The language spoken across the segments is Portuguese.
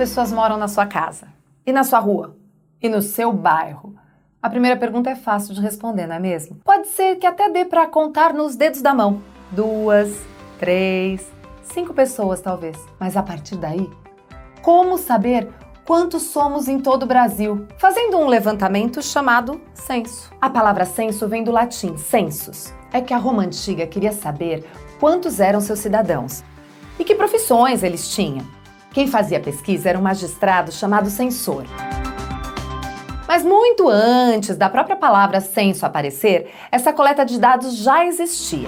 pessoas moram na sua casa? E na sua rua? E no seu bairro? A primeira pergunta é fácil de responder, não é mesmo? Pode ser que até dê para contar nos dedos da mão. 2, 3, 5 pessoas talvez. Mas a partir daí, como saber quantos somos em todo o Brasil? Fazendo um levantamento chamado censo. A palavra censo vem do latim census. É que a Roma antiga queria saber quantos eram seus cidadãos e que profissões eles tinham. Quem fazia a pesquisa era um magistrado chamado censor. Mas muito antes da própria palavra censo aparecer, essa coleta de dados já existia.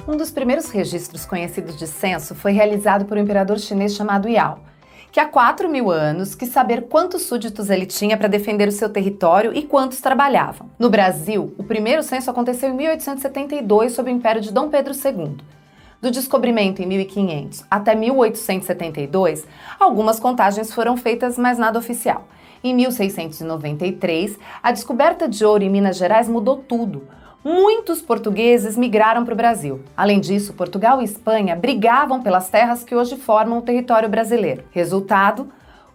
Um dos primeiros registros conhecidos de censo foi realizado por um imperador chinês chamado Yao, que há 4.000 anos quis saber quantos súditos ele tinha para defender o seu território e quantos trabalhavam. No Brasil, o primeiro censo aconteceu em 1872 sob o império de Dom Pedro II. Do descobrimento em 1500 até 1872, algumas contagens foram feitas, mas nada oficial. Em 1693, a descoberta de ouro em Minas Gerais mudou tudo. Muitos portugueses migraram para o Brasil. Além disso, Portugal e Espanha brigavam pelas terras que hoje formam o território brasileiro. Resultado?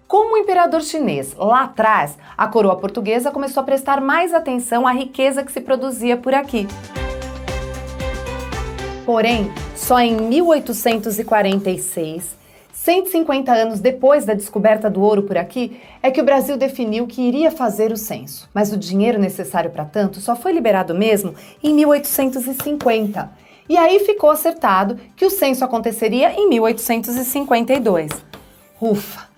Como o imperador chinês, lá atrás, a coroa portuguesa começou a prestar mais atenção à riqueza que se produzia por aqui. Porém, só em 1846, 150 anos depois da descoberta do ouro por aqui, é que o Brasil definiu que iria fazer o censo. Mas o dinheiro necessário para tanto só foi liberado mesmo em 1850. E aí ficou acertado que o censo aconteceria em 1852. Ufa!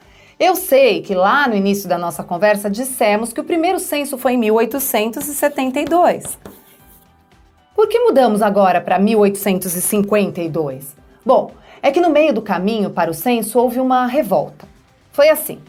Eu sei que lá no início da nossa conversa dissemos que o primeiro censo foi em 1872. Por que mudamos agora para 1852? Bom, é que no meio do caminho para o censo houve uma revolta. Foi assim: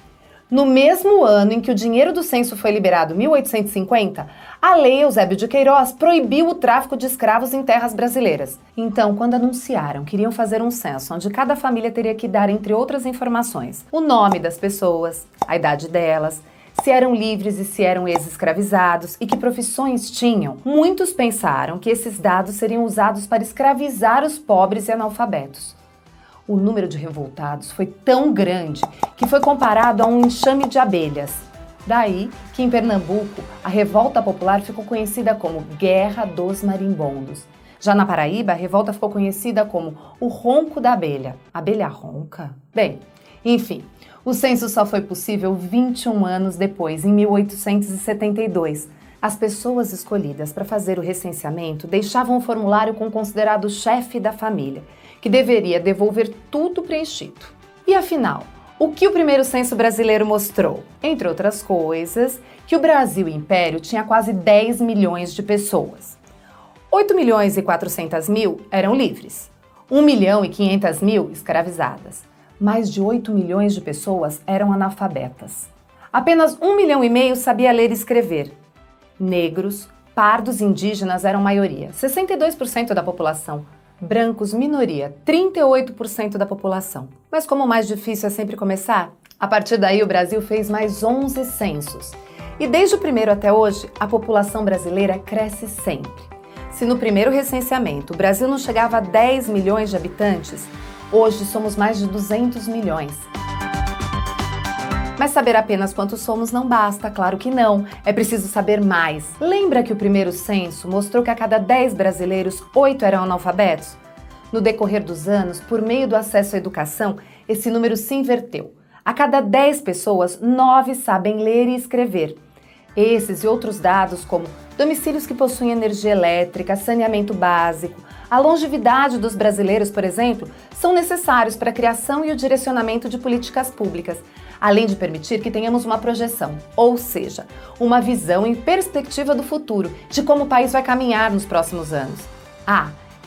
no mesmo ano em que o dinheiro do censo foi liberado, 1850, a Lei Eusébio de Queiroz proibiu o tráfico de escravos em terras brasileiras. Então, quando anunciaram que iriam fazer um censo onde cada família teria que dar, entre outras informações, o nome das pessoas, a idade delas, se eram livres e se eram ex-escravizados e que profissões tinham, muitos pensaram que esses dados seriam usados para escravizar os pobres e analfabetos. O número de revoltados foi tão grande que foi comparado a um enxame de abelhas. Daí que em Pernambuco a revolta popular ficou conhecida como Guerra dos Marimbondos. Já na Paraíba, a revolta ficou conhecida como o ronco da abelha. Abelha ronca? Bem, enfim, o censo só foi possível 21 anos depois, em 1872. As pessoas escolhidas para fazer o recenseamento deixavam o formulário com o considerado chefe da família, que deveria devolver tudo preenchido. E afinal, o que o primeiro censo brasileiro mostrou? Entre outras coisas, que o Brasil Império tinha quase 10 milhões de pessoas. 8.400.000 eram livres, 1.500.000 escravizadas. Mais de 8 milhões de pessoas eram analfabetas. Apenas 1,5 milhão sabia ler e escrever. Negros, pardos e indígenas eram maioria, 62% da população. Brancos, minoria, 38% da população. Mas como o mais difícil é sempre começar, a partir daí o Brasil fez mais 11 censos. E desde o primeiro até hoje, a população brasileira cresce sempre. Se no primeiro recenseamento o Brasil não chegava a 10 milhões de habitantes, hoje somos mais de 200 milhões. Mas saber apenas quantos somos não basta, claro que não. É preciso saber mais. Lembra que o primeiro censo mostrou que a cada 10 brasileiros, 8 eram analfabetos? No decorrer dos anos, por meio do acesso à educação, esse número se inverteu. A cada 10 pessoas, 9 sabem ler e escrever. Esses e outros dados, como domicílios que possuem energia elétrica, saneamento básico, a longevidade dos brasileiros, por exemplo, são necessários para a criação e o direcionamento de políticas públicas, além de permitir que tenhamos uma projeção, ou seja, uma visão em perspectiva do futuro, de como o país vai caminhar nos próximos anos.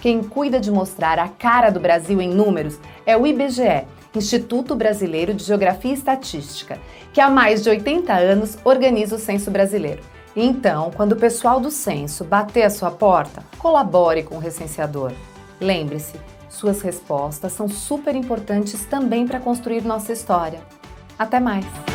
Quem cuida de mostrar a cara do Brasil em números é o IBGE, Instituto Brasileiro de Geografia e Estatística, que há mais de 80 anos organiza o Censo Brasileiro. Então, quando o pessoal do censo bater a sua porta, colabore com o recenseador. Lembre-se, suas respostas são super importantes também para construir nossa história. Até mais!